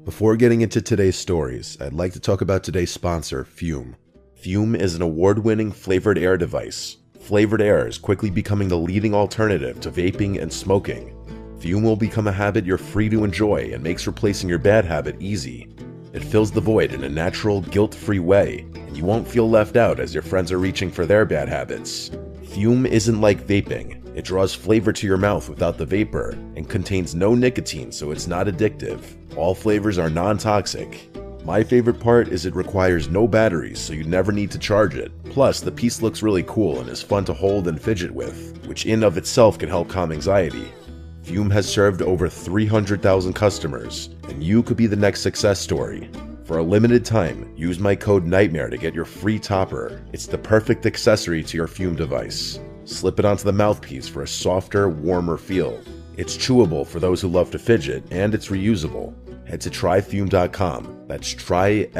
Before getting into today's stories, I'd like to talk about today's sponsor, Fume. Fume is an award-winning flavored air device. Flavored air is quickly becoming the leading alternative to vaping and smoking. Fume will become a habit you're free to enjoy and makes replacing your bad habit easy. It fills the void in a natural, guilt-free way, and you won't feel left out as your friends are reaching for their bad habits. Fume isn't like vaping. It draws flavor to your mouth without the vapor, and contains no nicotine, so it's not addictive. All flavors are non-toxic. My favorite part is it requires no batteries, so you never need to charge it. Plus, the piece looks really cool and is fun to hold and fidget with, which in of itself can help calm anxiety. Fume has served over 300,000 customers, and you could be the next success story. For a limited time, use my code NIGHTMARE to get your free topper. It's the perfect accessory to your Fume device. Slip it onto the mouthpiece for a softer, warmer feel. It's chewable for those who love to fidget, and it's reusable. Head to tryfume.com, that's tryfum.com,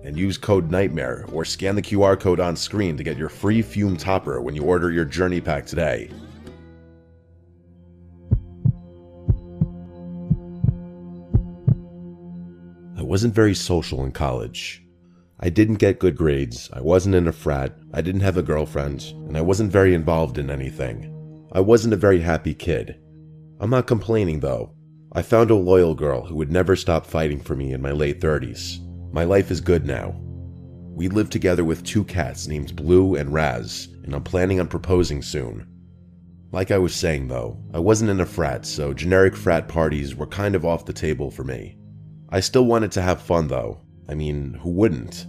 and use code NIGHTMARE or scan the QR code on screen to get your free Fume topper when you order your journey pack today. I wasn't very social in college. I didn't get good grades, I wasn't in a frat, I didn't have a girlfriend, and I wasn't very involved in anything. I wasn't a very happy kid. I'm not complaining though. I found a loyal girl who would never stop fighting for me in my late 30s. My life is good now. We live together with 2 cats named Blue and Raz, and I'm planning on proposing soon. Like I was saying though, I wasn't in a frat, so generic frat parties were kind of off the table for me. I still wanted to have fun though. I mean, who wouldn't?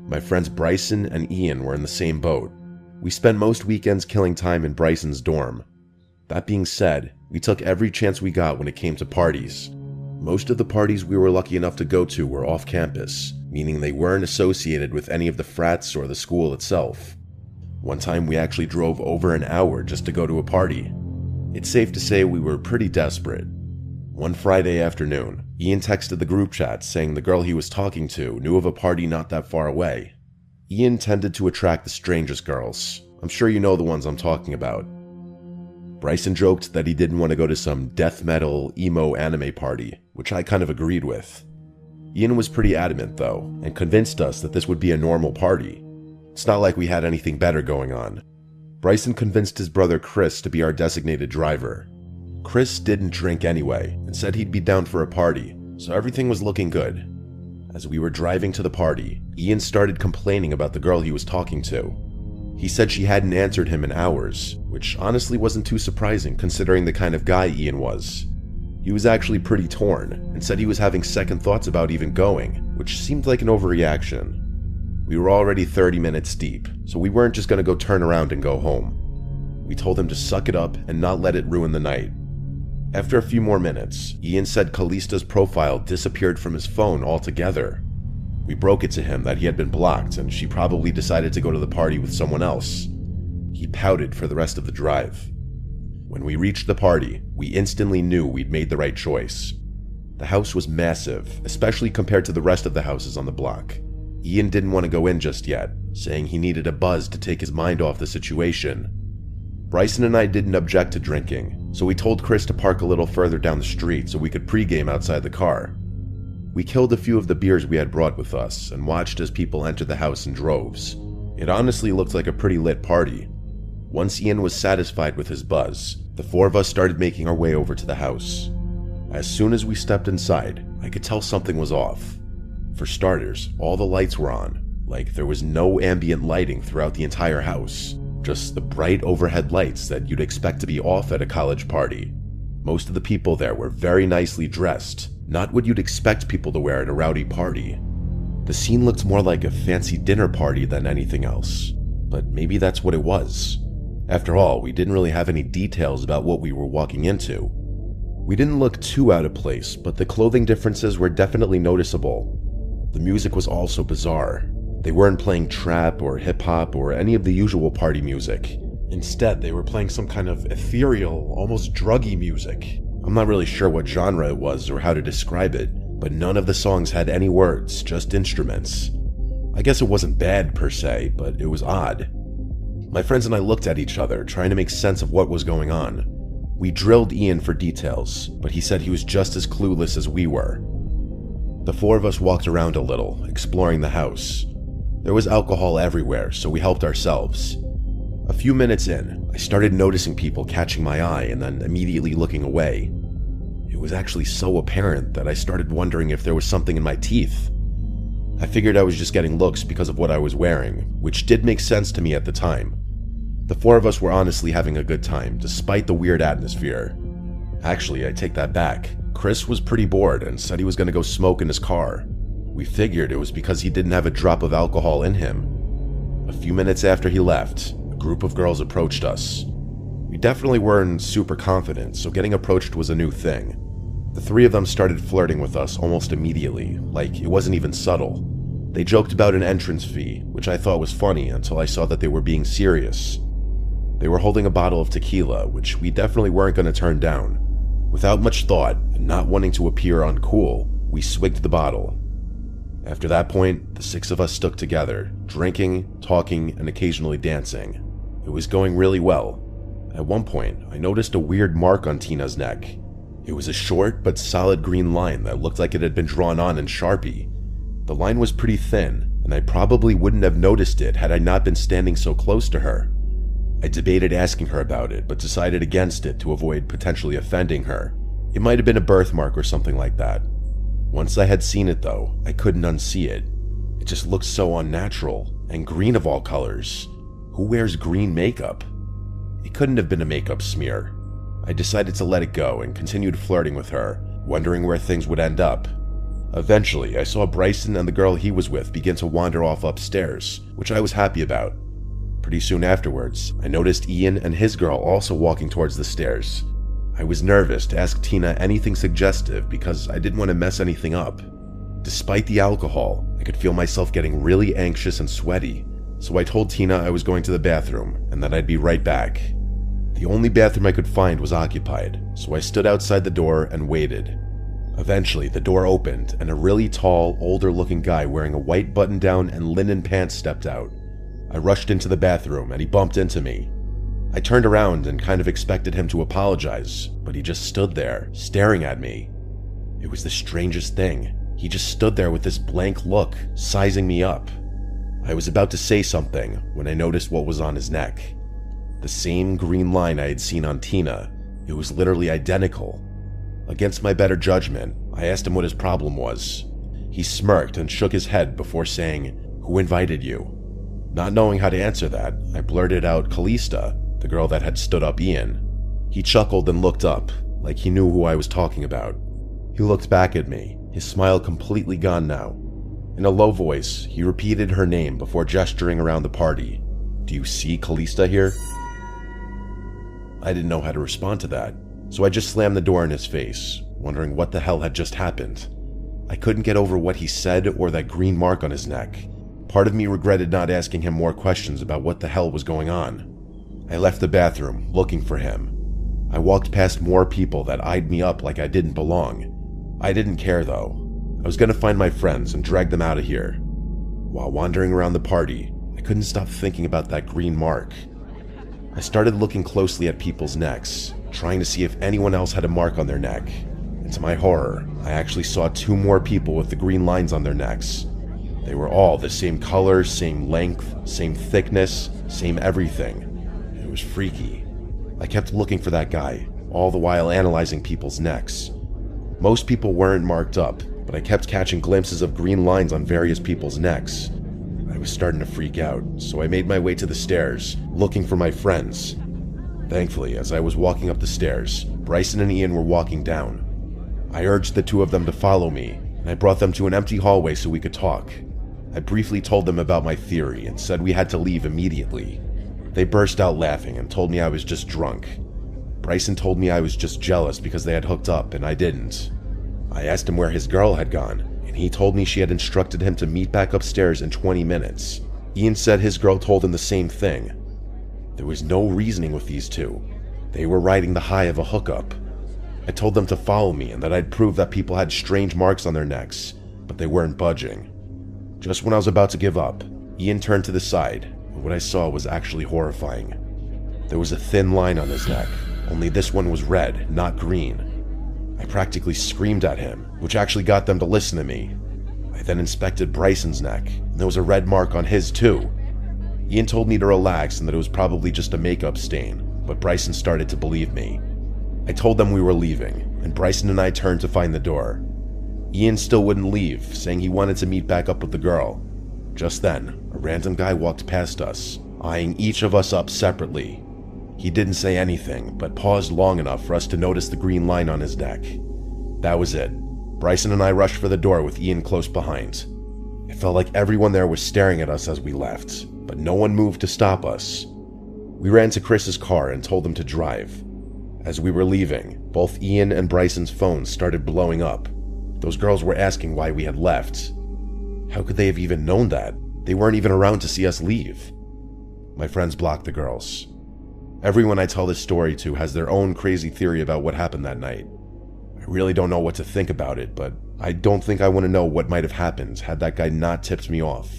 My friends Bryson and Ian were in the same boat. We spent most weekends killing time in Bryson's dorm. That being said, we took every chance we got when it came to parties. Most of the parties we were lucky enough to go to were off campus, meaning they weren't associated with any of the frats or the school itself. One time we actually drove over an hour just to go to a party. It's safe to say we were pretty desperate. One Friday afternoon, Ian texted the group chat saying the girl he was talking to knew of a party not that far away. Ian tended to attract the strangest girls. I'm sure you know the ones I'm talking about. Bryson joked that he didn't want to go to some death metal, emo anime party, which I kind of agreed with. Ian was pretty adamant though, and convinced us that this would be a normal party. It's not like we had anything better going on. Bryson convinced his brother Chris to be our designated driver. Chris didn't drink anyway, and said he'd be down for a party, so everything was looking good. As we were driving to the party, Ian started complaining about the girl he was talking to. He said she hadn't answered him in hours, which honestly wasn't too surprising considering the kind of guy Ian was. He was actually pretty torn, and said he was having second thoughts about even going, which seemed like an overreaction. We were already 30 minutes deep, so we weren't just gonna go turn around and go home. We told him to suck it up and not let it ruin the night. After a few more minutes, Ian said Callista's profile disappeared from his phone altogether. We broke it to him that he had been blocked and she probably decided to go to the party with someone else. He pouted for the rest of the drive. When we reached the party, we instantly knew we'd made the right choice. The house was massive, especially compared to the rest of the houses on the block. Ian didn't want to go in just yet, saying he needed a buzz to take his mind off the situation. Bryson and I didn't object to drinking, so we told Chris to park a little further down the street so we could pregame outside the car. We killed a few of the beers we had brought with us and watched as people entered the house in droves. It honestly looked like a pretty lit party. Once Ian was satisfied with his buzz, the 4 of us started making our way over to the house. As soon as we stepped inside, I could tell something was off. For starters, all the lights were on, like there was no ambient lighting throughout the entire house. Just the bright overhead lights that you'd expect to be off at a college party. Most of the people there were very nicely dressed, not what you'd expect people to wear at a rowdy party. The scene looked more like a fancy dinner party than anything else, but maybe that's what it was. After all, we didn't really have any details about what we were walking into. We didn't look too out of place, but the clothing differences were definitely noticeable. The music was also bizarre. They weren't playing trap or hip-hop or any of the usual party music. Instead, they were playing some kind of ethereal, almost druggy music. I'm not really sure what genre it was or how to describe it, but none of the songs had any words, just instruments. I guess it wasn't bad per se, but it was odd. My friends and I looked at each other, trying to make sense of what was going on. We drilled Ian for details, but he said he was just as clueless as we were. The four of us walked around a little, exploring the house. There was alcohol everywhere, so we helped ourselves. A few minutes in, I started noticing people catching my eye and then immediately looking away. It was actually so apparent that I started wondering if there was something in my teeth. I figured I was just getting looks because of what I was wearing, which did make sense to me at the time. The four of us were honestly having a good time, despite the weird atmosphere. Actually, I take that back. Chris was pretty bored and said he was going to go smoke in his car. We figured it was because he didn't have a drop of alcohol in him. A few minutes after he left, a group of girls approached us. We definitely weren't super confident, so getting approached was a new thing. The three of them started flirting with us almost immediately, like it wasn't even subtle. They joked about an entrance fee, which I thought was funny until I saw that they were being serious. They were holding a bottle of tequila, which we definitely weren't going to turn down. Without much thought, and not wanting to appear uncool, we swigged the bottle. After that point, the six of us stuck together, drinking, talking, and occasionally dancing. It was going really well. At one point, I noticed a weird mark on Tina's neck. It was a short but solid green line that looked like it had been drawn on in Sharpie. The line was pretty thin, and I probably wouldn't have noticed it had I not been standing so close to her. I debated asking her about it, but decided against it to avoid potentially offending her. It might have been a birthmark or something like that. Once I had seen it though, I couldn't unsee it. It just looked so unnatural, and green of all colors. Who wears green makeup? It couldn't have been a makeup smear. I decided to let it go and continued flirting with her, wondering where things would end up. Eventually, I saw Bryson and the girl he was with begin to wander off upstairs, which I was happy about. Pretty soon afterwards, I noticed Ian and his girl also walking towards the stairs. I was nervous to ask Tina anything suggestive because I didn't want to mess anything up. Despite the alcohol, I could feel myself getting really anxious and sweaty, so I told Tina I was going to the bathroom and that I'd be right back. The only bathroom I could find was occupied, so I stood outside the door and waited. Eventually, the door opened and a really tall, older-looking guy wearing a white button-down and linen pants stepped out. I rushed into the bathroom and he bumped into me. I turned around and kind of expected him to apologize, but he just stood there, staring at me. It was the strangest thing. He just stood there with this blank look, sizing me up. I was about to say something when I noticed what was on his neck. The same green line I had seen on Tina. It was literally identical. Against my better judgment, I asked him what his problem was. He smirked and shook his head before saying, "Who invited you?" Not knowing how to answer that, I blurted out Callista, the girl that had stood up Ian. He chuckled and looked up, like he knew who I was talking about. He looked back at me, his smile completely gone now. In a low voice, he repeated her name before gesturing around the party. "Do you see Callista here?" I didn't know how to respond to that, so I just slammed the door in his face, wondering what the hell had just happened. I couldn't get over what he said or that green mark on his neck. Part of me regretted not asking him more questions about what the hell was going on. I left the bathroom, looking for him. I walked past more people that eyed me up like I didn't belong. I didn't care though. I was gonna find my friends and drag them out of here. While wandering around the party, I couldn't stop thinking about that green mark. I started looking closely at people's necks, trying to see if anyone else had a mark on their neck. And to my horror, I actually saw two more people with the green lines on their necks. They were all the same color, same length, same thickness, same everything. It was freaky. I kept looking for that guy, all the while analyzing people's necks. Most people weren't marked up, but I kept catching glimpses of green lines on various people's necks. I was starting to freak out, so I made my way to the stairs, looking for my friends. Thankfully, as I was walking up the stairs, Bryson and Ian were walking down. I urged the two of them to follow me, and I brought them to an empty hallway so we could talk. I briefly told them about my theory and said we had to leave immediately. They burst out laughing and told me I was just drunk. Bryson told me I was just jealous because they had hooked up and I didn't. I asked him where his girl had gone, and he told me she had instructed him to meet back upstairs in 20 minutes. Ian said his girl told him the same thing. There was no reasoning with these two. They were riding the high of a hookup. I told them to follow me and that I'd prove that people had strange marks on their necks, but they weren't budging. Just when I was about to give up, Ian turned to the side, and what I saw was actually horrifying. There was a thin line on his neck, only this one was red, not green. I practically screamed at him, which actually got them to listen to me. I then inspected Bryson's neck, and there was a red mark on his too. Ian told me to relax and that it was probably just a makeup stain, but Bryson started to believe me. I told them we were leaving, and Bryson and I turned to find the door. Ian still wouldn't leave, saying he wanted to meet back up with the girl. Just then, a random guy walked past us, eyeing each of us up separately. He didn't say anything, but paused long enough for us to notice the green line on his neck. That was it. Bryson and I rushed for the door with Ian close behind. It felt like everyone there was staring at us as we left, but no one moved to stop us. We ran to Chris's car and told him to drive. As we were leaving, both Ian and Bryson's phones started blowing up. Those girls were asking why we had left. How could they have even known that? They weren't even around to see us leave. My friends blocked the girls. Everyone I tell this story to has their own crazy theory about what happened that night. I really don't know what to think about it, but I don't think I want to know what might have happened had that guy not tipped me off.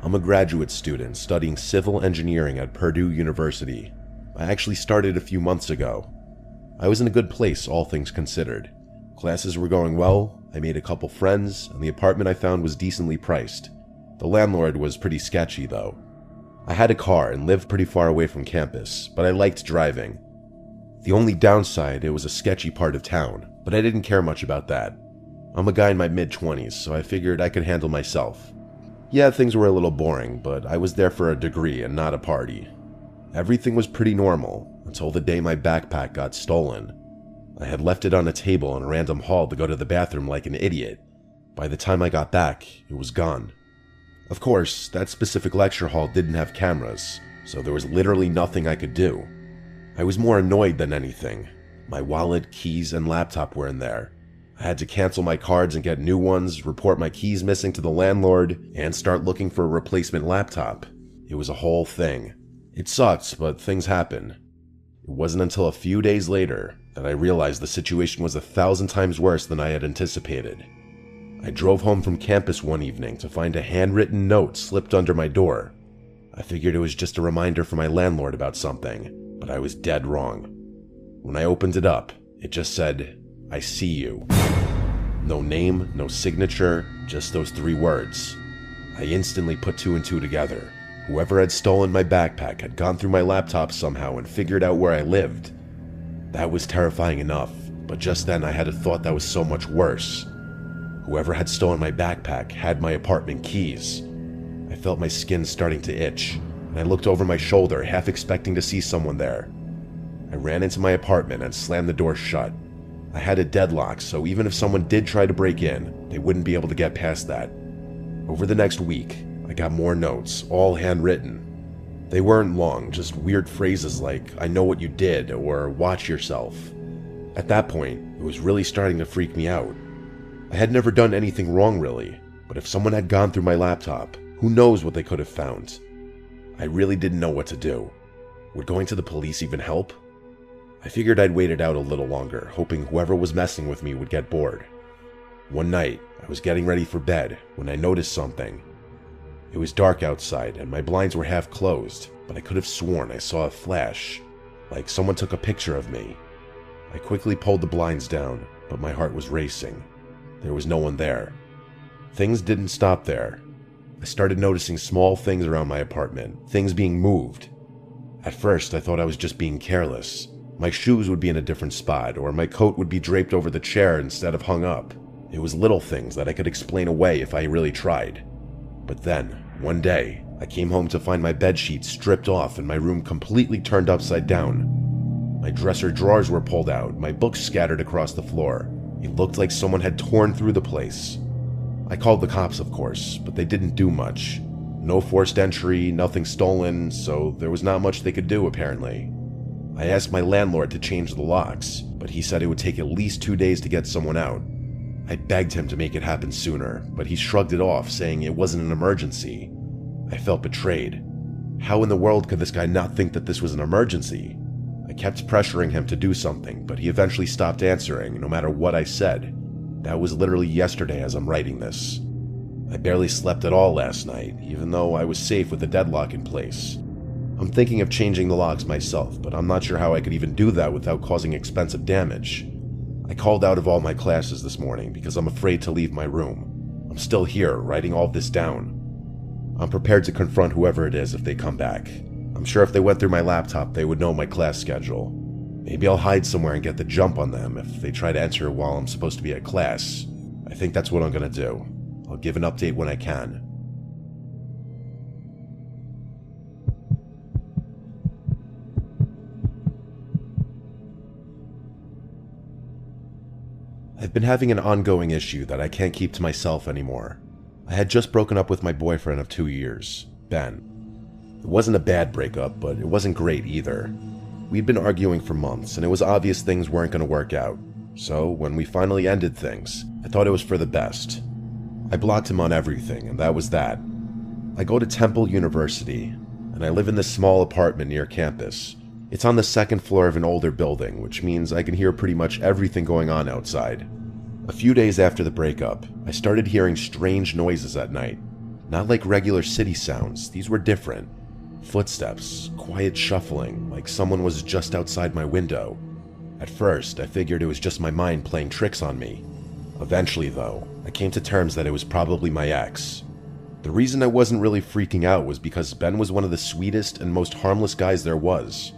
I'm a graduate student studying civil engineering at Purdue University. I actually started a few months ago. I was in a good place, all things considered. Classes were going well, I made a couple friends, and the apartment I found was decently priced. The landlord was pretty sketchy, though. I had a car and lived pretty far away from campus, but I liked driving. The only downside, it was a sketchy part of town, but I didn't care much about that. I'm a guy in my mid-20s, so I figured I could handle myself. Yeah, things were a little boring, but I was there for a degree and not a party. Everything was pretty normal, until the day my backpack got stolen. I had left it on a table in a random hall to go to the bathroom like an idiot. By the time I got back, it was gone. Of course, that specific lecture hall didn't have cameras, so there was literally nothing I could do. I was more annoyed than anything. My wallet, keys, and laptop were in there. I had to cancel my cards and get new ones, report my keys missing to the landlord, and start looking for a replacement laptop. It was a whole thing. It sucked, but things happen. It wasn't until a few days later that I realized the situation was 1,000 times worse than I had anticipated. I drove home from campus one evening to find a handwritten note slipped under my door. I figured it was just a reminder from my landlord about something, but I was dead wrong. When I opened it up, it just said, "I see you." No name, no signature, just those 3 words. I instantly put 2 and 2 together. Whoever had stolen my backpack had gone through my laptop somehow and figured out where I lived. That was terrifying enough, but just then I had a thought that was so much worse. Whoever had stolen my backpack had my apartment keys. I felt my skin starting to itch, and I looked over my shoulder, half expecting to see someone there. I ran into my apartment and slammed the door shut. I had a deadlock, so even if someone did try to break in, they wouldn't be able to get past that. Over the next week, I got more notes, all handwritten. They weren't long, just weird phrases like, "I know what you did," or "watch yourself." At that point, it was really starting to freak me out. I had never done anything wrong really, but if someone had gone through my laptop, who knows what they could have found? I really didn't know what to do. Would going to the police even help? I figured I'd wait it out a little longer, hoping whoever was messing with me would get bored. One night, I was getting ready for bed when I noticed something. It was dark outside and my blinds were half closed, but I could have sworn I saw a flash, like someone took a picture of me. I quickly pulled the blinds down, but my heart was racing. There was no one there. Things didn't stop there. I started noticing small things around my apartment, things being moved. At first, I thought I was just being careless. My shoes would be in a different spot, or my coat would be draped over the chair instead of hung up. It was little things that I could explain away if I really tried. But then, one day, I came home to find my bedsheets stripped off and my room completely turned upside down. My dresser drawers were pulled out, my books scattered across the floor. It looked like someone had torn through the place. I called the cops, of course, but they didn't do much. No forced entry, nothing stolen, so there was not much they could do apparently. I asked my landlord to change the locks, but he said it would take at least 2 days to get someone out. I begged him to make it happen sooner, but he shrugged it off, saying it wasn't an emergency. I felt betrayed. How in the world could this guy not think that this was an emergency? I kept pressuring him to do something, but he eventually stopped answering, no matter what I said. That was literally yesterday as I'm writing this. I barely slept at all last night, even though I was safe with the deadlock in place. I'm thinking of changing the locks myself, but I'm not sure how I could even do that without causing expensive damage. I called out of all my classes this morning because I'm afraid to leave my room. I'm still here, writing all this down. I'm prepared to confront whoever it is if they come back. I'm sure if they went through my laptop, they would know my class schedule. Maybe I'll hide somewhere and get the jump on them if they try to enter while I'm supposed to be at class. I think that's what I'm gonna do. I'll give an update when I can. I've been having an ongoing issue that I can't keep to myself anymore. I had just broken up with my boyfriend of 2 years, Ben. It wasn't a bad breakup, but it wasn't great either. We'd been arguing for months, and it was obvious things weren't going to work out. So, when we finally ended things, I thought it was for the best. I blocked him on everything, and that was that. I go to Temple University, and I live in this small apartment near campus. It's on the second floor of an older building, which means I can hear pretty much everything going on outside. A few days after the breakup, I started hearing strange noises at night. Not like regular city sounds, these were different. Footsteps, quiet shuffling, like someone was just outside my window. At first, I figured it was just my mind playing tricks on me. Eventually, though, I came to terms that it was probably my ex. The reason I wasn't really freaking out was because Ben was one of the sweetest and most harmless guys there was.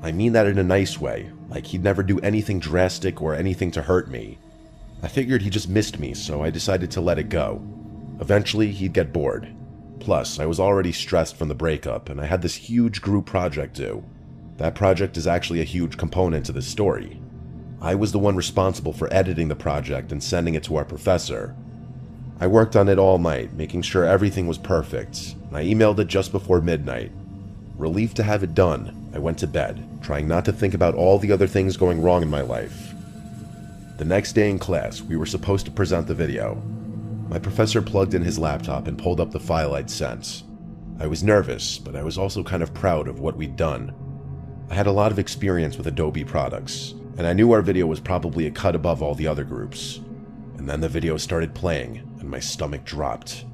I mean that in a nice way, like he'd never do anything drastic or anything to hurt me. I figured he just missed me, so I decided to let it go. Eventually, he'd get bored. Plus, I was already stressed from the breakup, and I had this huge group project due. That project is actually a huge component to this story. I was the one responsible for editing the project and sending it to our professor. I worked on it all night, making sure everything was perfect, and I emailed it just before midnight. Relieved to have it done, I went to bed, trying not to think about all the other things going wrong in my life. The next day in class, we were supposed to present the video. My professor plugged in his laptop and pulled up the file I'd sent. I was nervous, but I was also kind of proud of what we'd done. I had a lot of experience with Adobe products, and I knew our video was probably a cut above all the other groups. And then the video started playing, and my stomach dropped.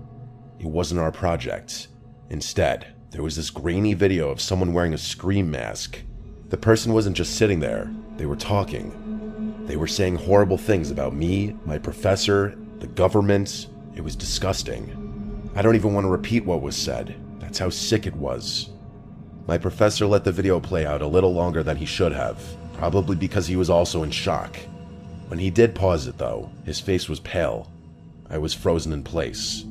It wasn't our project. Instead, there was this grainy video of someone wearing a scream mask. The person wasn't just sitting there, they were talking. They were saying horrible things about me, my professor, the government. It was disgusting. I don't even want to repeat what was said. That's how sick it was. My professor let the video play out a little longer than he should have, probably because he was also in shock. When he did pause it though, his face was pale. I was frozen in place.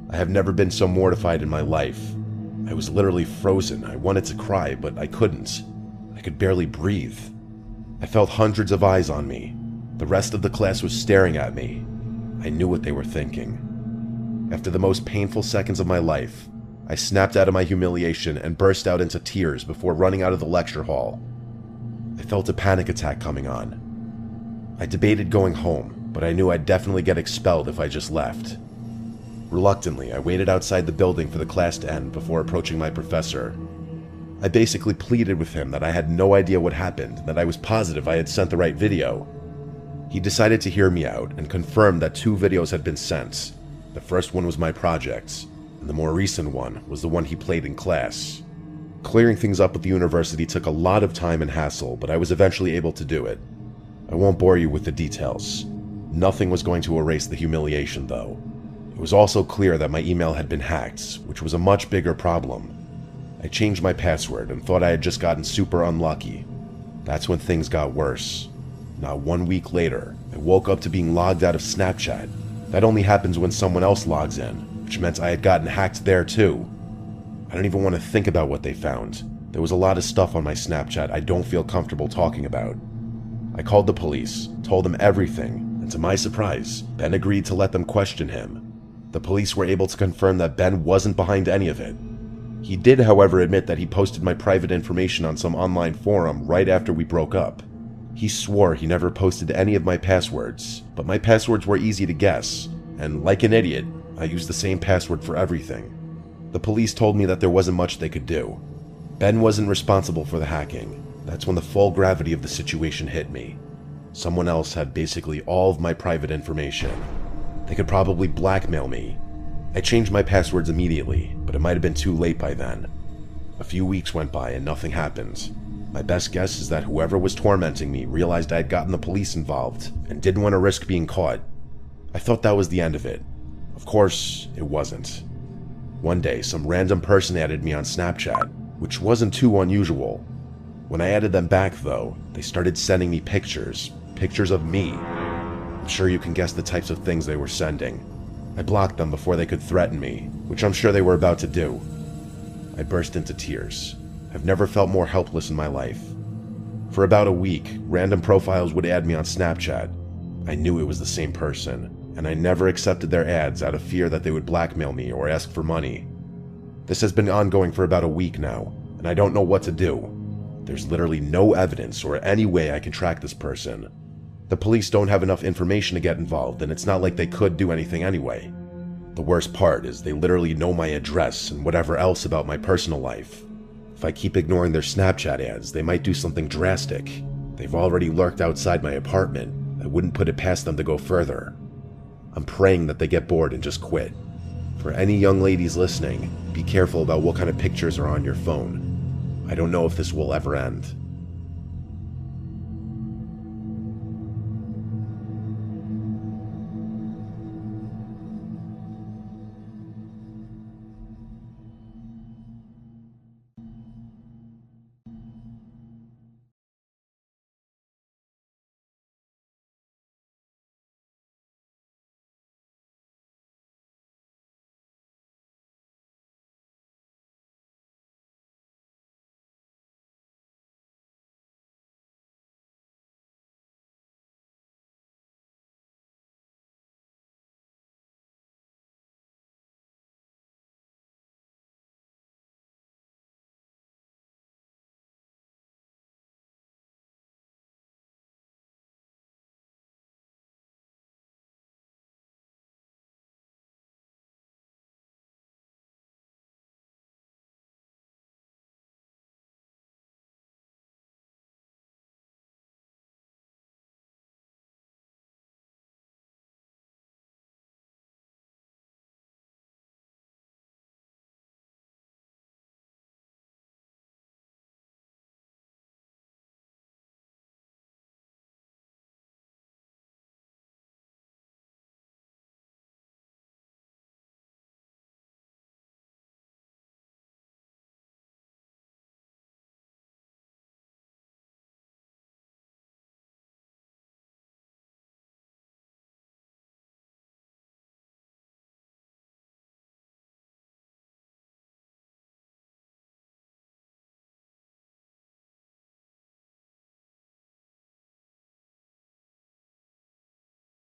I have never been so mortified in my life. I was literally frozen. I wanted to cry, but I couldn't. I could barely breathe. I felt hundreds of eyes on me. The rest of the class was staring at me. I knew what they were thinking. After the most painful seconds of my life, I snapped out of my humiliation and burst out into tears before running out of the lecture hall. I felt a panic attack coming on. I debated going home, but I knew I'd definitely get expelled if I just left. Reluctantly, I waited outside the building for the class to end before approaching my professor. I basically pleaded with him that I had no idea what happened, that I was positive I had sent the right video. He decided to hear me out and confirmed that 2 videos had been sent. The first one was my project, and the more recent one was the one he played in class. Clearing things up with the university took a lot of time and hassle, but I was eventually able to do it. I won't bore you with the details. Nothing was going to erase the humiliation, though. It was also clear that my email had been hacked, which was a much bigger problem. I changed my password and thought I had just gotten super unlucky. That's when things got worse. Not 1 week later, I woke up to being logged out of Snapchat. That only happens when someone else logs in, which meant I had gotten hacked there too. I don't even want to think about what they found. There was a lot of stuff on my Snapchat I don't feel comfortable talking about. I called the police, told them everything, and to my surprise, Ben agreed to let them question him. The police were able to confirm that Ben wasn't behind any of it. He did, however, admit that he posted my private information on some online forum right after we broke up. He swore he never posted any of my passwords, but my passwords were easy to guess, and like an idiot, I used the same password for everything. The police told me that there wasn't much they could do. Ben wasn't responsible for the hacking. That's when the full gravity of the situation hit me. Someone else had basically all of my private information. They could probably blackmail me. I changed my passwords immediately, but it might have been too late by then. A few weeks went by and nothing happened. My best guess is that whoever was tormenting me realized I had gotten the police involved and didn't want to risk being caught. I thought that was the end of it. Of course, it wasn't. One day, some random person added me on Snapchat, which wasn't too unusual. When I added them back, though, they started sending me pictures of me. I'm sure you can guess the types of things they were sending. I blocked them before they could threaten me, which I'm sure they were about to do. I burst into tears. I've never felt more helpless in my life. For about a week, random profiles would add me on Snapchat. I knew it was the same person, and I never accepted their ads out of fear that they would blackmail me or ask for money. This has been ongoing for about a week now, and I don't know what to do. There's literally no evidence or any way I can track this person. The police don't have enough information to get involved, and it's not like they could do anything anyway. The worst part is they literally know my address and whatever else about my personal life. If I keep ignoring their Snapchat ads, they might do something drastic. They've already lurked outside my apartment. I wouldn't put it past them to go further. I'm praying that they get bored and just quit. For any young ladies listening, be careful about what kind of pictures are on your phone. I don't know if this will ever end.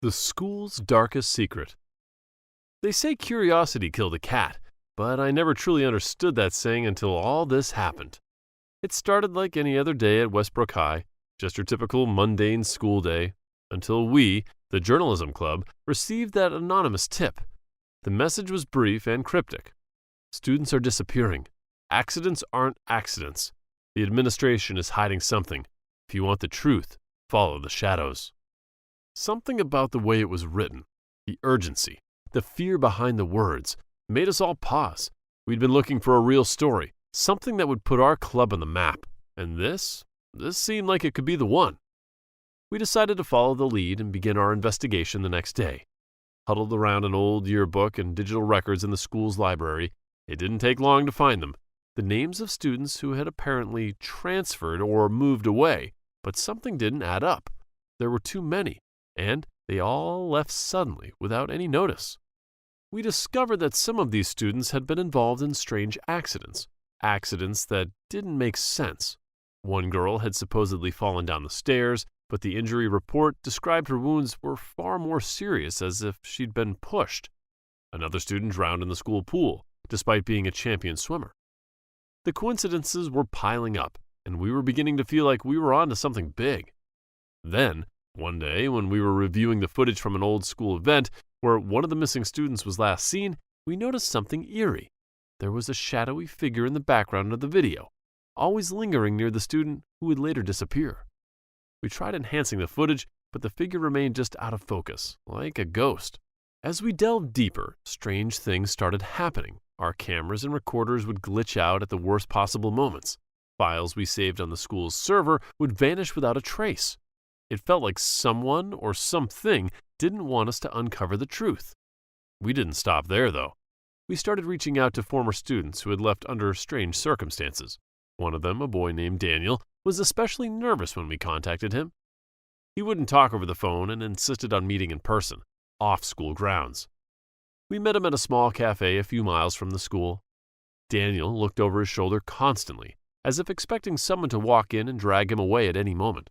The school's darkest secret. They say curiosity killed a cat, but I never truly understood that saying until all this happened. It started like any other day at Westbrook High, just your typical mundane school day, until we, the journalism club, received that anonymous tip. The message was brief and cryptic. Students are disappearing. Accidents aren't accidents. The administration is hiding something. If you want the truth, follow the shadows. Something about the way it was written, the urgency, the fear behind the words, made us all pause. We'd been looking for a real story, something that would put our club on the map, and this seemed like it could be the one. We decided to follow the lead and begin our investigation the next day. Huddled around an old yearbook and digital records in the school's library, it didn't take long to find them. The names of students who had apparently transferred or moved away, but something didn't add up. There were too many, and they all left suddenly without any notice. We discovered that some of these students had been involved in strange accidents that didn't make sense. One girl had supposedly fallen down the stairs, but the injury report described her wounds were far more serious, as if she'd been pushed. Another student drowned in the school pool, despite being a champion swimmer. The coincidences were piling up, and we were beginning to feel like we were on to something big. Then, one day, when we were reviewing the footage from an old school event where one of the missing students was last seen, we noticed something eerie. There was a shadowy figure in the background of the video, always lingering near the student who would later disappear. We tried enhancing the footage, but the figure remained just out of focus, like a ghost. As we delved deeper, strange things started happening. Our cameras and recorders would glitch out at the worst possible moments. Files we saved on the school's server would vanish without a trace. It felt like someone or something didn't want us to uncover the truth. We didn't stop there, though. We started reaching out to former students who had left under strange circumstances. One of them, a boy named Daniel, was especially nervous when we contacted him. He wouldn't talk over the phone and insisted on meeting in person, off school grounds. We met him at a small cafe a few miles from the school. Daniel looked over his shoulder constantly, as if expecting someone to walk in and drag him away at any moment.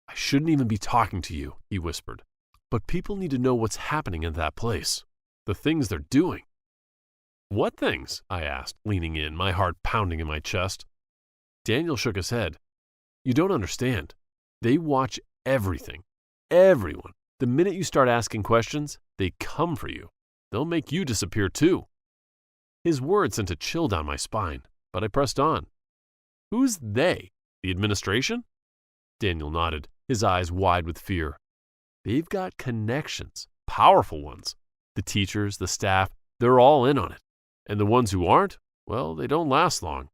"I shouldn't even be talking to you," he whispered, "but people need to know what's happening in that place, the things they're doing." "What things?" I asked, leaning in, my heart pounding in my chest. Daniel shook his head. "You don't understand. They watch everything, everyone. The minute you start asking questions, they come for you. They'll make you disappear too." His words sent a chill down my spine, but I pressed on. "Who's they? The administration?" Daniel nodded, his eyes wide with fear. "They've got connections, powerful ones. The teachers, the staff, they're all in on it. And the ones who aren't, well, they don't last long."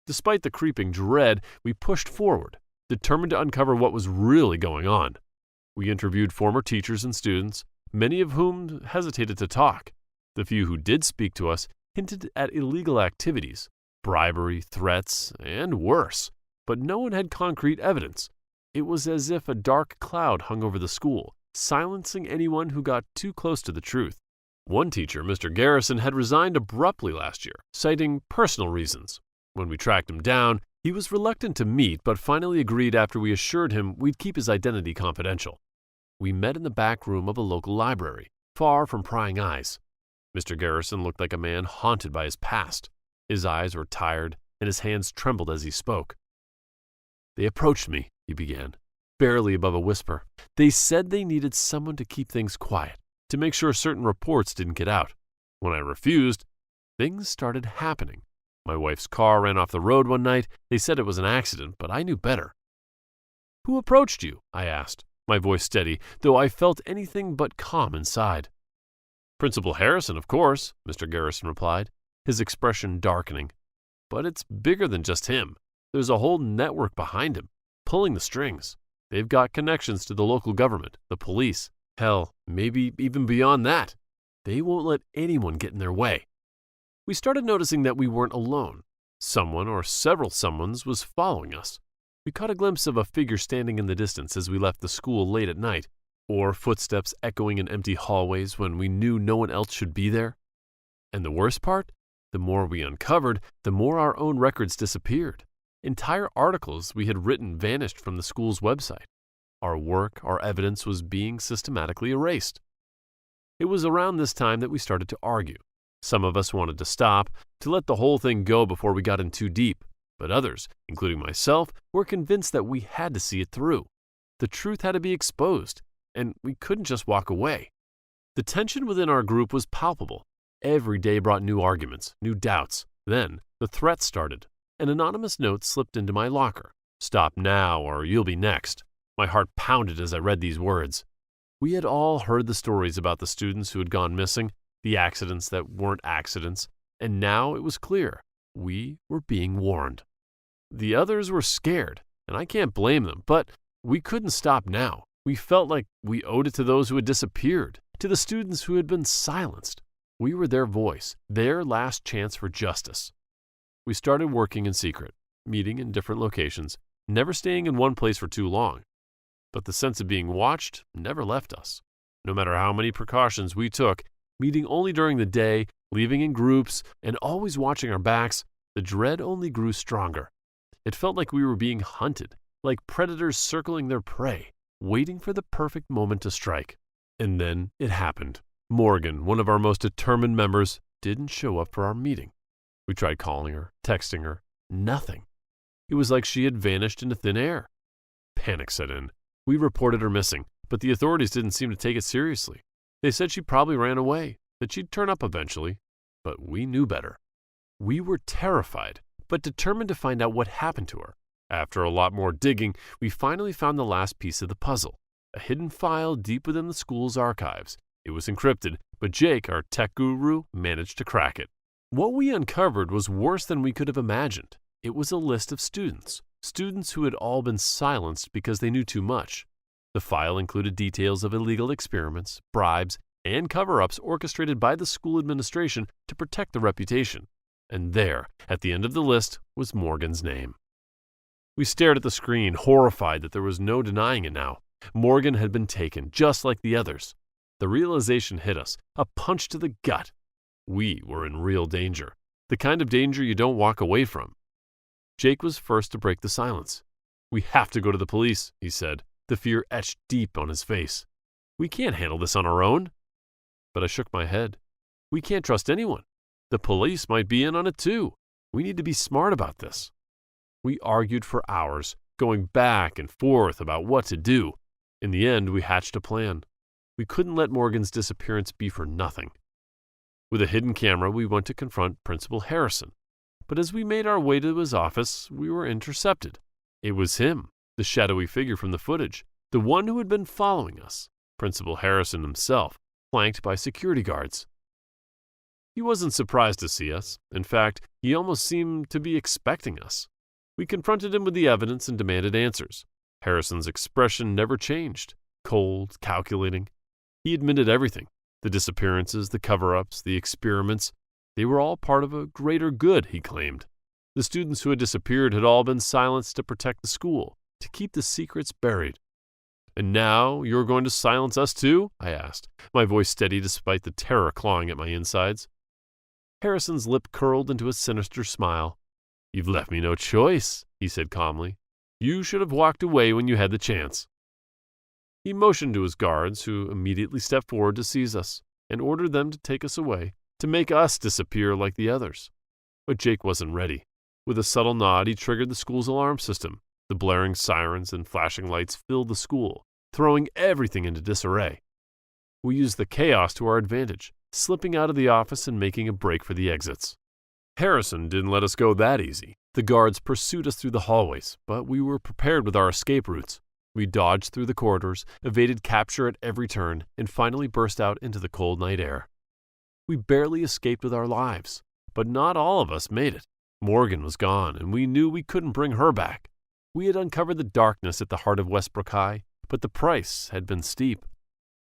Despite the creeping dread, we pushed forward, determined to uncover what was really going on. We interviewed former teachers and students, many of whom hesitated to talk. The few who did speak to us hinted at illegal activities, bribery, threats, and worse, but no one had concrete evidence. It was as if a dark cloud hung over the school, silencing anyone who got too close to the truth. One teacher, Mr. Garrison, had resigned abruptly last year, citing personal reasons. When we tracked him down, he was reluctant to meet, but finally agreed after we assured him we'd keep his identity confidential. We met in the back room of a local library, far from prying eyes. Mr. Garrison looked like a man haunted by his past. His eyes were tired, and his hands trembled as he spoke. "They approached me," he began, barely above a whisper. "They said they needed someone to keep things quiet, to make sure certain reports didn't get out. When I refused, things started happening. My wife's car ran off the road one night. They said it was an accident, but I knew better." "Who approached you?" I asked, my voice steady, though I felt anything but calm inside. "Principal Harrison, of course," Mr. Garrison replied, his expression darkening. "But it's bigger than just him. There's a whole network behind him, pulling the strings. They've got connections to the local government, the police, hell, maybe even beyond that. They won't let anyone get in their way." We started noticing that we weren't alone. Someone or several someones was following us. We caught a glimpse of a figure standing in the distance as we left the school late at night, or footsteps echoing in empty hallways when we knew no one else should be there. And the worst part? The more we uncovered, the more our own records disappeared. Entire articles we had written vanished from the school's website. Our work, our evidence was being systematically erased. It was around this time that we started to argue. Some of us wanted to stop, to let the whole thing go before we got in too deep, but others, including myself, were convinced that we had to see it through. The truth had to be exposed, and we couldn't just walk away. The tension within our group was palpable. Every day brought new arguments, new doubts. Then the threats started. An anonymous note slipped into my locker. "Stop now or you'll be next." My heart pounded as I read these words. We had all heard the stories about the students who had gone missing, the accidents that weren't accidents, and now it was clear. We were being warned. The others were scared, and I can't blame them, but we couldn't stop now. We felt like we owed it to those who had disappeared, to the students who had been silenced. We were their voice, their last chance for justice. We started working in secret, meeting in different locations, never staying in one place for too long. But the sense of being watched never left us. No matter how many precautions we took, meeting only during the day, leaving in groups, and always watching our backs, the dread only grew stronger. It felt like we were being hunted, like predators circling their prey, waiting for the perfect moment to strike. And then it happened. Morgan, one of our most determined members, didn't show up for our meeting. We tried calling her, texting her. Nothing. It was like she had vanished into thin air. Panic set in. We reported her missing, but the authorities didn't seem to take it seriously. They said she probably ran away, that she'd turn up eventually, but we knew better. We were terrified, but determined to find out what happened to her. After a lot more digging, we finally found the last piece of the puzzle, a hidden file deep within the school's archives. It was encrypted, but Jake, our tech guru, managed to crack it. What we uncovered was worse than we could have imagined. It was a list of students who had all been silenced because they knew too much. The file included details of illegal experiments, bribes, and cover-ups orchestrated by the school administration to protect the reputation. And there, at the end of the list, was Morgan's name. We stared at the screen, horrified that there was no denying it now. Morgan had been taken, just like the others. The realization hit us, a punch to the gut. We were in real danger, the kind of danger you don't walk away from. Jake was first to break the silence. "We have to go to the police," he said, the fear etched deep on his face. "We can't handle this on our own." But I shook my head. "We can't trust anyone. The police might be in on it too. We need to be smart about this." We argued for hours, going back and forth about what to do. In the end, we hatched a plan. We couldn't let Morgan's disappearance be for nothing. With a hidden camera, we went to confront Principal Harrison. But as we made our way to his office, we were intercepted. It was him, the shadowy figure from the footage, the one who had been following us, Principal Harrison himself, flanked by security guards. He wasn't surprised to see us. In fact, he almost seemed to be expecting us. We confronted him with the evidence and demanded answers. Harrison's expression never changed, cold, calculating. He admitted everything. The disappearances, the cover-ups, the experiments, they were all part of a greater good, he claimed. The students who had disappeared had all been silenced to protect the school, to keep the secrets buried. "And now you're going to silence us too?" I asked, my voice steady despite the terror clawing at my insides. Harrison's lip curled into a sinister smile. "You've left me no choice," he said calmly. "You should have walked away when you had the chance." He motioned to his guards, who immediately stepped forward to seize us, and ordered them to take us away, to make us disappear like the others. But Jake wasn't ready. With a subtle nod, he triggered the school's alarm system. The blaring sirens and flashing lights filled the school, throwing everything into disarray. We used the chaos to our advantage, slipping out of the office and making a break for the exits. Harrison didn't let us go that easy. The guards pursued us through the hallways, but we were prepared with our escape routes. We dodged through the corridors, evaded capture at every turn, and finally burst out into the cold night air. We barely escaped with our lives, but not all of us made it. Morgan was gone, and we knew we couldn't bring her back. We had uncovered the darkness at the heart of Westbrook High, but the price had been steep.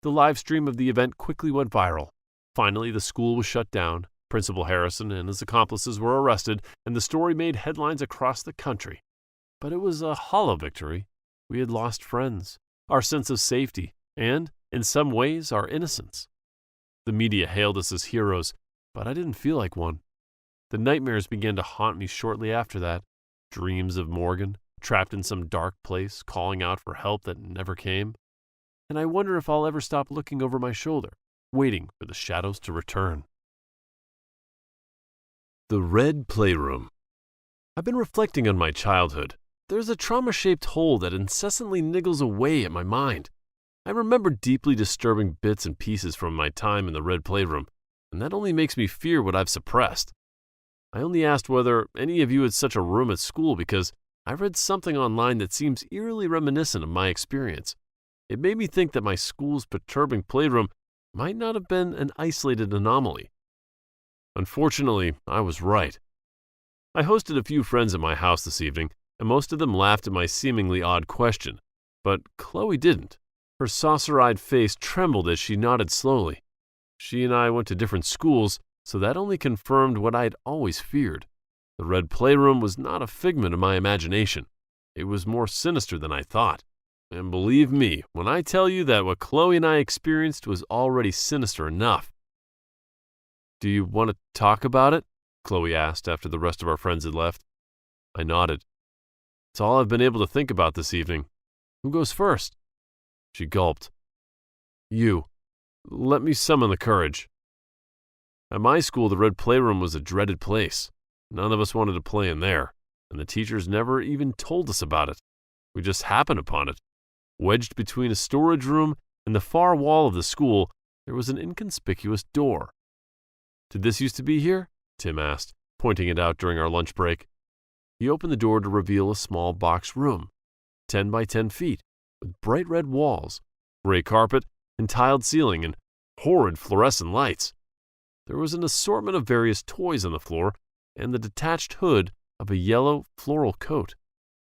The live stream of the event quickly went viral. Finally, the school was shut down. Principal Harrison and his accomplices were arrested, and the story made headlines across the country. But it was a hollow victory. We had lost friends, our sense of safety, and, in some ways, our innocence. The media hailed us as heroes, but I didn't feel like one. The nightmares began to haunt me shortly after that. Dreams of Morgan, trapped in some dark place, calling out for help that never came. And I wonder if I'll ever stop looking over my shoulder, waiting for the shadows to return. The Red Playroom. I've been reflecting on my childhood. There's a trauma-shaped hole that incessantly niggles away at my mind. I remember deeply disturbing bits and pieces from my time in the Red Playroom, and that only makes me fear what I've suppressed. I only asked whether any of you had such a room at school because I read something online that seems eerily reminiscent of my experience. It made me think that my school's perturbing playroom might not have been an isolated anomaly. Unfortunately, I was right. I hosted a few friends at my house this evening, and most of them laughed at my seemingly odd question. But Chloe didn't. Her saucer-eyed face trembled as she nodded slowly. She and I went to different schools, so that only confirmed what I'd always feared. The Red Playroom was not a figment of my imagination. It was more sinister than I thought. And believe me, when I tell you that what Chloe and I experienced was already sinister enough. "Do you want to talk about it?" Chloe asked after the rest of our friends had left. I nodded. "It's all I've been able to think about this evening. Who goes first?" She gulped. "You. Let me summon the courage." At my school, the Red Playroom was a dreaded place. None of us wanted to play in there, and the teachers never even told us about it. We just happened upon it. Wedged between a storage room and the far wall of the school, there was an inconspicuous door. "Did this used to be here?" Tim asked, pointing it out during our lunch break. He opened the door to reveal a small box room, 10 by 10 feet, with bright red walls, gray carpet, and tiled ceiling, and horrid fluorescent lights. There was an assortment of various toys on the floor and the detached hood of a yellow floral coat.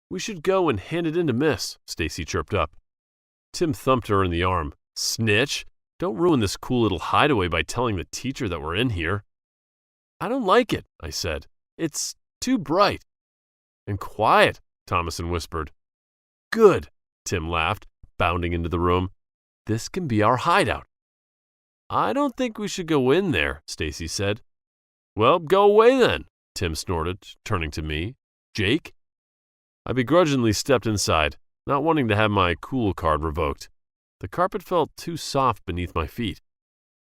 "We should go and hand it in to Miss," Stacy chirped up. Tim thumped her in the arm. "Snitch! Don't ruin this cool little hideaway by telling the teacher that we're in here." "I don't like it," I said. "It's too bright." "And quiet," Thomason whispered. "Good," Tim laughed, bounding into the room. "This can be our hideout." "I don't think we should go in there," Stacy said. "Well, go away then," Tim snorted, turning to me. "Jake?" I begrudgingly stepped inside, not wanting to have my cool card revoked. The carpet felt too soft beneath my feet.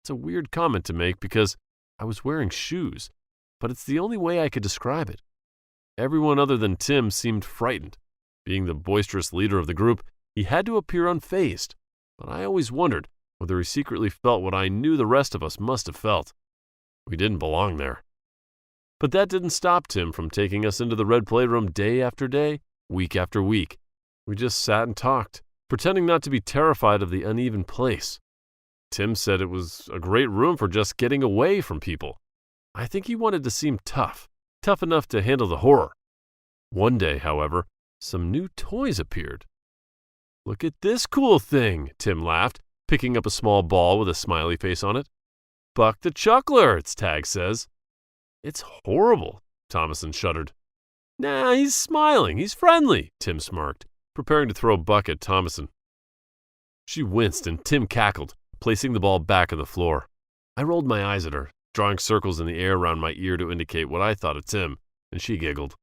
It's a weird comment to make because I was wearing shoes, but it's the only way I could describe it. Everyone other than Tim seemed frightened. Being the boisterous leader of the group, he had to appear unfazed, but I always wondered whether he secretly felt what I knew the rest of us must have felt. We didn't belong there. But that didn't stop Tim from taking us into the red playroom day after day, week after week. We just sat and talked, pretending not to be terrified of the uneven place. Tim said it was a great room for just getting away from people. I think he wanted to seem tough enough to handle the horror. One day, however, some new toys appeared. "Look at this cool thing," Tim laughed, picking up a small ball with a smiley face on it. "Buck the Chuckler, its tag says." "It's horrible," Thomason shuddered. "Nah, he's smiling. He's friendly," Tim smirked, preparing to throw Buck at Thomason. She winced and Tim cackled, placing the ball back on the floor. I rolled my eyes at her, drawing circles in the air around my ear to indicate what I thought of Tim, and she giggled.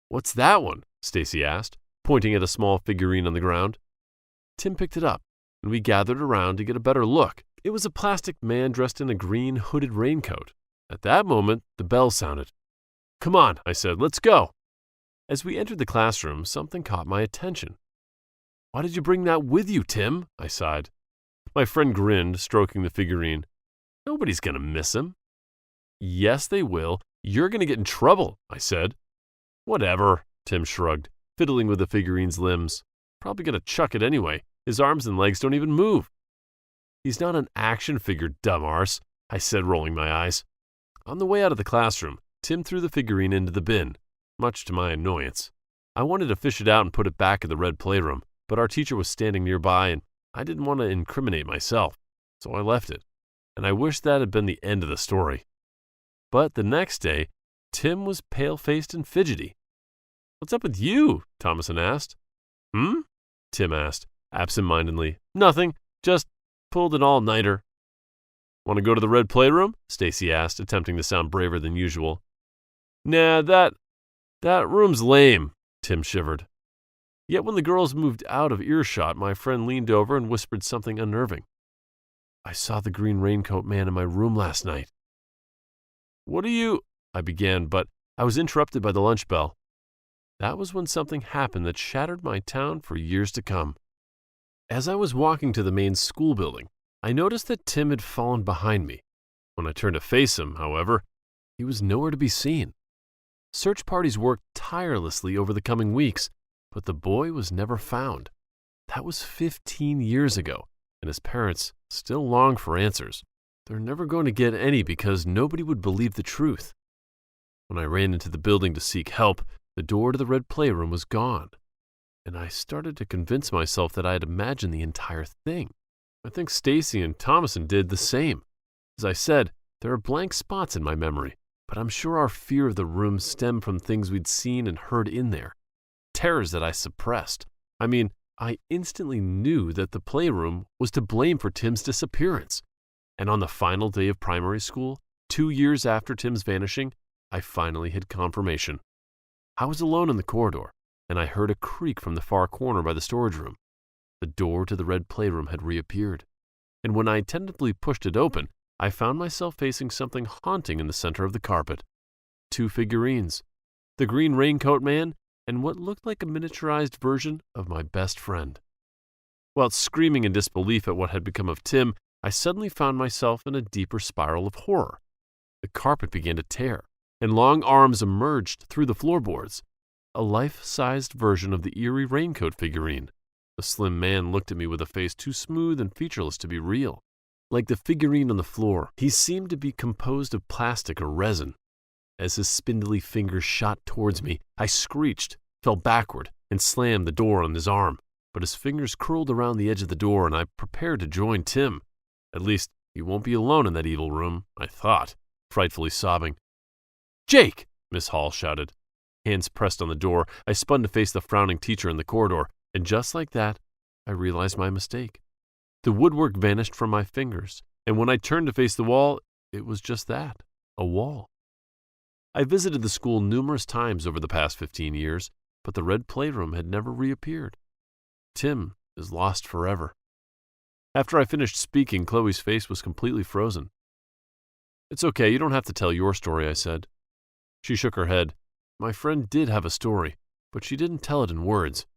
"What's that one?" Stacy asked, pointing at a small figurine on the ground. Tim picked it up, and we gathered around to get a better look. It was a plastic man dressed in a green hooded raincoat. At that moment, the bell sounded. "Come on," I said, "let's go." As we entered the classroom, something caught my attention. "Why did you bring that with you, Tim?" I sighed. My friend grinned, stroking the figurine. "Nobody's going to miss him." "Yes, they will. You're going to get in trouble," I said. "Whatever," Tim shrugged, fiddling with the figurine's limbs. "Probably going to chuck it anyway. His arms and legs don't even move." "He's not an action figure, dumb arse," I said, rolling my eyes. On the way out of the classroom, Tim threw the figurine into the bin, much to my annoyance. I wanted to fish it out and put it back in the red playroom, but our teacher was standing nearby and I didn't want to incriminate myself, so I left it. And I wish that had been the end of the story. But the next day, Tim was pale-faced and fidgety. "What's up with you?" Thomason asked. Tim asked, absent-mindedly. "Nothing, just pulled an all-nighter." "Want to go to the red playroom?" Stacy asked, attempting to sound braver than usual. "Nah, that room's lame," Tim shivered. Yet when the girls moved out of earshot, my friend leaned over and whispered something unnerving. "I saw the green raincoat man in my room last night." "What are you—" I began, but I was interrupted by the lunch bell. That was when something happened that shattered my town for years to come. As I was walking to the main school building, I noticed that Tim had fallen behind me. When I turned to face him, however, he was nowhere to be seen. Search parties worked tirelessly over the coming weeks, but the boy was never found. That was 15 years ago, and his parents still long for answers. They're never going to get any because nobody would believe the truth. When I ran into the building to seek help, the door to the red playroom was gone, and I started to convince myself that I had imagined the entire thing. I think Stacy and Thomason did the same. As I said, there are blank spots in my memory, but I'm sure our fear of the room stemmed from things we'd seen and heard in there. Terrors that I suppressed. I instantly knew that the playroom was to blame for Tim's disappearance. And on the final day of primary school, 2 years after Tim's vanishing, I finally had confirmation. I was alone in the corridor, and I heard a creak from the far corner by the storage room. The door to the red playroom had reappeared, and when I tentatively pushed it open, I found myself facing something haunting in the center of the carpet. 2 figurines, the green raincoat man and what looked like a miniaturized version of my best friend. While screaming in disbelief at what had become of Tim, I suddenly found myself in a deeper spiral of horror. The carpet began to tear, and long arms emerged through the floorboards. A life-sized version of the eerie raincoat figurine. The slim man looked at me with a face too smooth and featureless to be real. Like the figurine on the floor, he seemed to be composed of plastic or resin. As his spindly fingers shot towards me, I screeched, fell backward, and slammed the door on his arm. But his fingers curled around the edge of the door, and I prepared to join Tim. At least, he won't be alone in that evil room, I thought, frightfully sobbing. "Jake!" Miss Hall shouted. Hands pressed on the door, I spun to face the frowning teacher in the corridor, and just like that, I realized my mistake. The woodwork vanished from my fingers, and when I turned to face the wall, it was just that, a wall. I visited the school numerous times over the past 15 years, but the red playroom had never reappeared. Tim is lost forever. After I finished speaking, Chloe's face was completely frozen. "It's okay, you don't have to tell your story," I said. She shook her head. My friend did have a story, but she didn't tell it in words.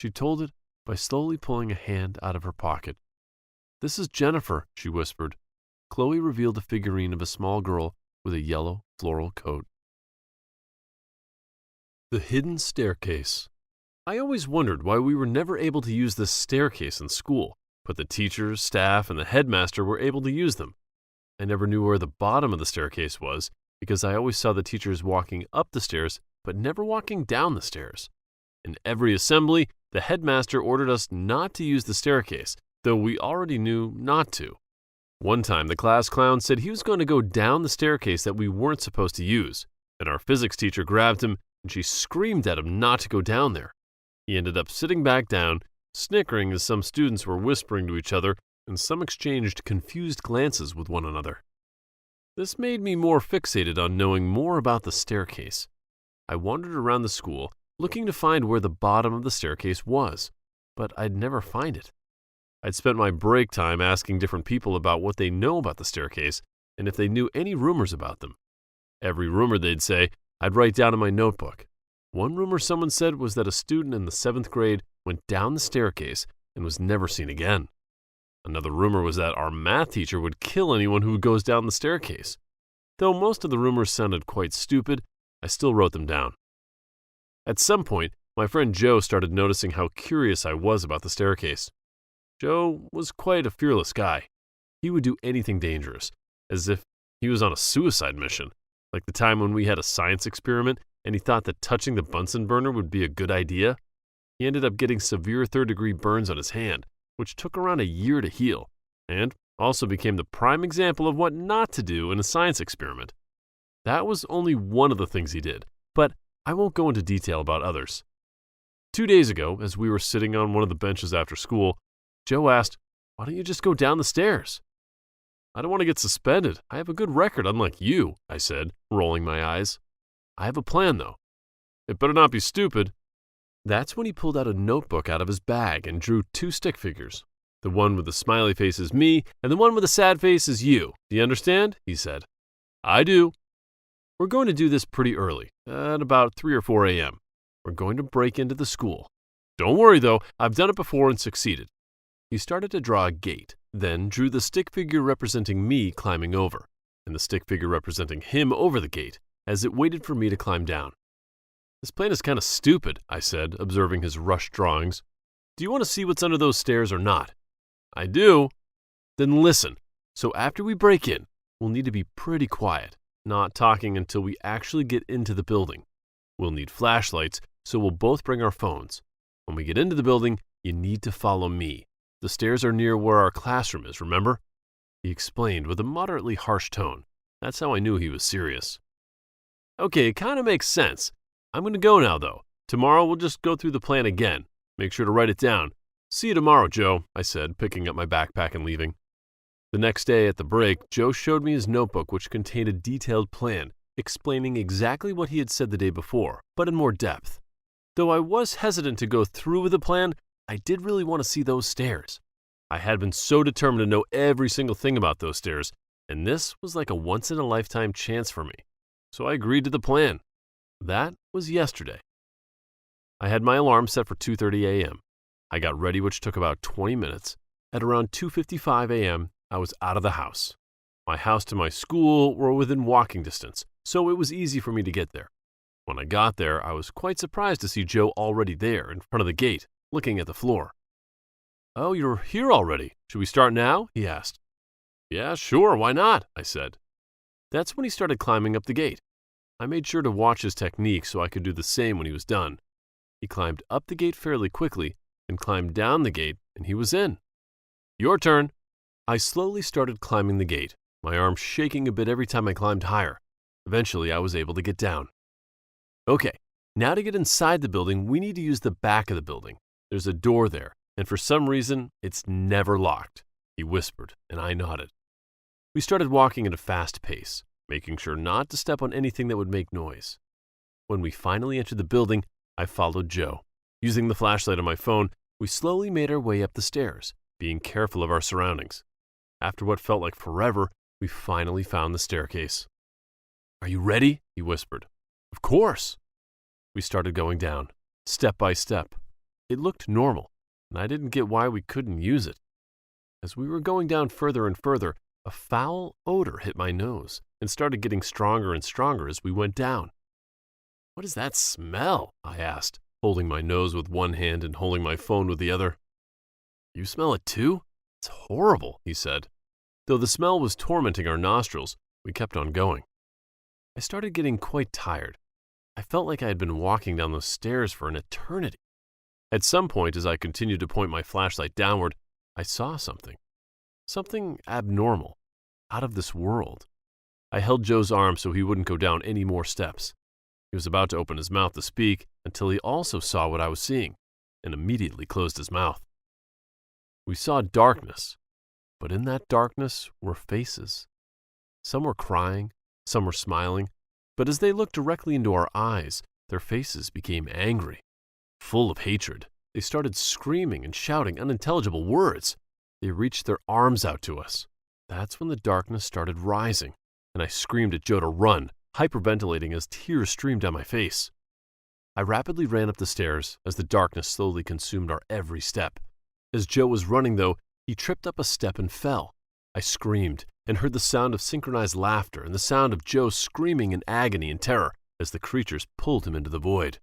She told it by slowly pulling a hand out of her pocket. "This is Jennifer," she whispered. Chloe revealed a figurine of a small girl with a yellow floral coat. The Hidden Staircase. I always wondered why we were never able to use this staircase in school, but the teachers, staff, and the headmaster were able to use them. I never knew where the bottom of the staircase was because I always saw the teachers walking up the stairs but never walking down the stairs. In every assembly, the headmaster ordered us not to use the staircase, though we already knew not to. One time, the class clown said he was going to go down the staircase that we weren't supposed to use, and our physics teacher grabbed him and she screamed at him not to go down there. He ended up sitting back down, snickering as some students were whispering to each other, and some exchanged confused glances with one another. This made me more fixated on knowing more about the staircase. I wandered around the school, looking to find where the bottom of the staircase was, but I'd never find it. I'd spent my break time asking different people about what they know about the staircase and if they knew any rumors about them. Every rumor they'd say, I'd write down in my notebook. One rumor someone said was that a student in the 7th grade went down the staircase and was never seen again. Another rumor was that our math teacher would kill anyone who goes down the staircase. Though most of the rumors sounded quite stupid, I still wrote them down. At some point, my friend Joe started noticing how curious I was about the staircase. Joe was quite a fearless guy. He would do anything dangerous, as if he was on a suicide mission, like the time when we had a science experiment and he thought that touching the Bunsen burner would be a good idea. He ended up getting severe 3rd-degree burns on his hand, which took around a year to heal, and also became the prime example of what not to do in a science experiment. That was only one of the things he did, but I won't go into detail about others. 2 days ago, as we were sitting on one of the benches after school, Joe asked, "Why don't you just go down the stairs?" "I don't want to get suspended. I have a good record, unlike you," I said, rolling my eyes. "I have a plan, though. It better not be stupid." That's when he pulled out a notebook out of his bag and drew 2 stick figures. The one with the smiley face is me, and the one with the sad face is you. "Do you understand?" he said. "I do." "We're going to do this pretty early, at about 3 or 4 a.m. We're going to break into the school. Don't worry, though. I've done it before and succeeded." He started to draw a gate, then drew the stick figure representing me climbing over, and the stick figure representing him over the gate, as it waited for me to climb down. "This plan is kind of stupid," I said, observing his rushed drawings. "Do you want to see what's under those stairs or not?" "I do." "Then listen. So after we break in, we'll need to be pretty quiet, not talking until we actually get into the building. We'll need flashlights, so we'll both bring our phones. When we get into the building, you need to follow me. The stairs are near where our classroom is, remember?" He explained with a moderately harsh tone. That's how I knew he was serious. "Okay, it kind of makes sense. I'm going to go now, though. Tomorrow we'll just go through the plan again. Make sure to write it down. See you tomorrow, Joe," I said, picking up my backpack and leaving. The next day at the break, Joe showed me his notebook, which contained a detailed plan, explaining exactly what he had said the day before, but in more depth. Though I was hesitant to go through with the plan, I did really want to see those stairs. I had been so determined to know every single thing about those stairs, and this was like a once-in-a-lifetime chance for me. So I agreed to the plan. That was yesterday. I had my alarm set for 2:30 a.m. I got ready, which took about 20 minutes. At around 2:55 a.m., I was out of the house. My house to my school were within walking distance, so it was easy for me to get there. When I got there, I was quite surprised to see Joe already there in front of the gate, looking at the floor. "Oh, you're here already. Should we start now?" he asked. "Yeah, sure, why not?" I said. That's when he started climbing up the gate. I made sure to watch his technique so I could do the same when he was done. He climbed up the gate fairly quickly and climbed down the gate, and he was in. "Your turn." I slowly started climbing the gate, my arms shaking a bit every time I climbed higher. Eventually, I was able to get down. Okay, now to get inside the building, we need to use the back of the building. There's a door there, and for some reason, it's never locked, he whispered, and I nodded. We started walking at a fast pace, making sure not to step on anything that would make noise. When we finally entered the building, I followed Joe. Using the flashlight on my phone, we slowly made our way up the stairs, being careful of our surroundings. After what felt like forever, we finally found the staircase. "Are you ready?" he whispered. "Of course." We started going down, step by step. It looked normal, and I didn't get why we couldn't use it. As we were going down further and further, a foul odor hit my nose and started getting stronger and stronger as we went down. "What is that smell?" I asked, holding my nose with one hand and holding my phone with the other. "You smell it too? It's horrible," he said. Though the smell was tormenting our nostrils, we kept on going. I started getting quite tired. I felt like I had been walking down those stairs for an eternity. At some point, as I continued to point my flashlight downward, I saw something. Something abnormal, out of this world. I held Joe's arm so he wouldn't go down any more steps. He was about to open his mouth to speak until he also saw what I was seeing and immediately closed his mouth. We saw darkness, but in that darkness were faces. Some were crying, some were smiling, but as they looked directly into our eyes, their faces became angry, full of hatred. They started screaming and shouting unintelligible words. They reached their arms out to us. That's when the darkness started rising, and I screamed at Joe to run, hyperventilating as tears streamed down my face. I rapidly ran up the stairs as the darkness slowly consumed our every step. As Joe was running, though, he tripped up a step and fell. I screamed and heard the sound of synchronized laughter and the sound of Joe screaming in agony and terror as the creatures pulled him into the void.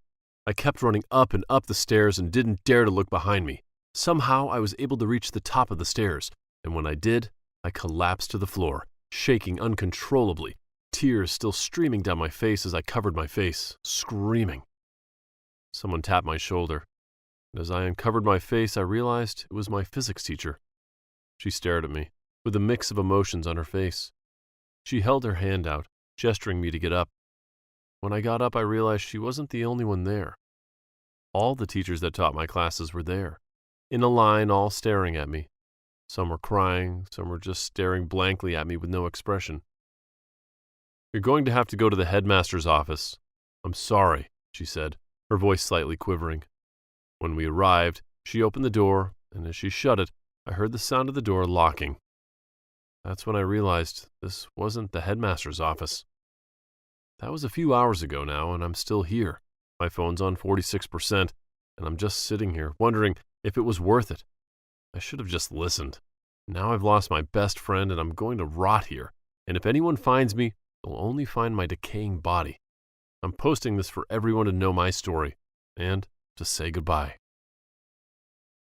I kept running up and up the stairs and didn't dare to look behind me. Somehow I was able to reach the top of the stairs, and when I did, I collapsed to the floor, shaking uncontrollably, tears still streaming down my face as I covered my face, screaming. Someone tapped my shoulder, and as I uncovered my face, I realized it was my physics teacher. She stared at me, with a mix of emotions on her face. She held her hand out, gesturing me to get up. When I got up, I realized she wasn't the only one there. All the teachers that taught my classes were there, in a line, all staring at me. Some were crying, some were just staring blankly at me with no expression. "You're going to have to go to the headmaster's office. I'm sorry," she said, her voice slightly quivering. When we arrived, she opened the door, and as she shut it, I heard the sound of the door locking. That's when I realized this wasn't the headmaster's office. That was a few hours ago now, and I'm still here. My phone's on 46%, and I'm just sitting here, wondering if it was worth it. I should have just listened. Now I've lost my best friend, and I'm going to rot here. And if anyone finds me, they'll only find my decaying body. I'm posting this for everyone to know my story, and to say goodbye.